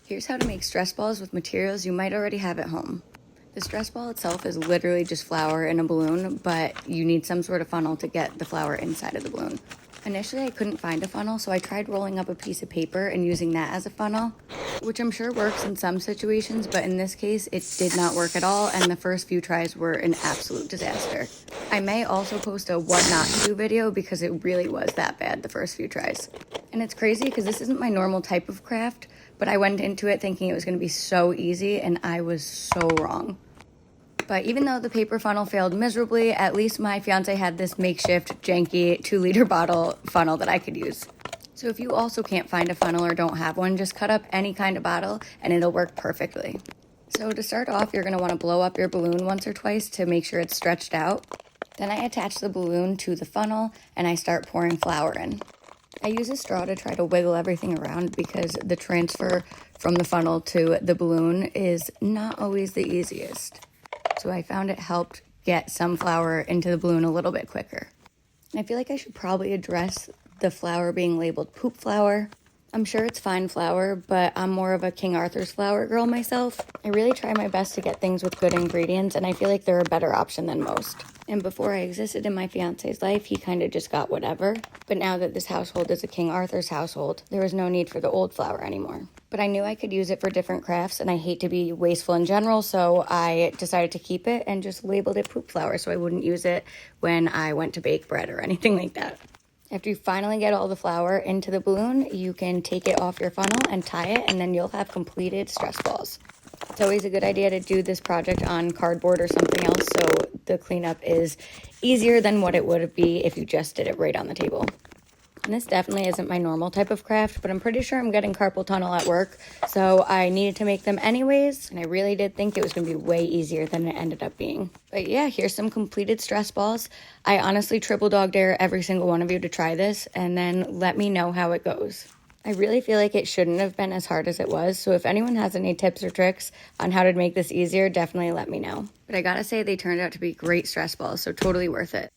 Here's how to make stress balls with materials you might already have at home. The stress ball itself is literally just flour in a balloon, but you need some sort of funnel to get the flour inside of the balloon. Initially, I couldn't find a funnel, so I tried rolling up a piece of paper and using that as a funnel, which I'm sure works in some situations, but in this case, it did not work at all, and the first few tries were an absolute disaster. I may also post a what not to do video because it really was that bad the first few tries. And it's crazy because this isn't my normal type of craft, but I went into it thinking it was going to be so easy, and I was so wrong. But even though the paper funnel failed miserably, at least my fiance had this makeshift, janky 2-liter bottle funnel that I could use. So if you also can't find a funnel or don't have one, just cut up any kind of bottle and it'll work perfectly. So to start off, you're going to want to blow up your balloon once or twice to make sure it's stretched out. Then I attach the balloon to the funnel and I start pouring flour in. I use a straw to try to wiggle everything around because the transfer from the funnel to the balloon is not always the easiest. So I found it helped get some flour into the balloon a little bit quicker. And I feel like I should probably address the flour being labeled poop flour. I'm sure it's fine flour, but I'm more of a King Arthur's flour girl myself. I really try my best to get things with good ingredients, and I feel like they're a better option than most. And before I existed in my fiance's life, he kind of just got whatever. But now that this household is a King Arthur's household, there was no need for the old flour anymore. But I knew I could use it for different crafts, and I hate to be wasteful in general, so I decided to keep it and just labeled it poop flour so I wouldn't use it when I went to bake bread or anything like that. After you finally get all the flour into the balloon, you can take it off your funnel and tie it, and then you'll have completed stress balls. It's always a good idea to do this project on cardboard or something else so the cleanup is easier than what it would be if you just did it right on the table. And this definitely isn't my normal type of craft, but I'm pretty sure I'm getting carpal tunnel at work, so I needed to make them anyways, and I really did think it was going to be way easier than it ended up being. But yeah, here's some completed stress balls. I honestly triple dog dare every single one of you to try this, and then let me know how it goes. I really feel like it shouldn't have been as hard as it was, so if anyone has any tips or tricks on how to make this easier, definitely let me know. But I gotta say, they turned out to be great stress balls, so totally worth it.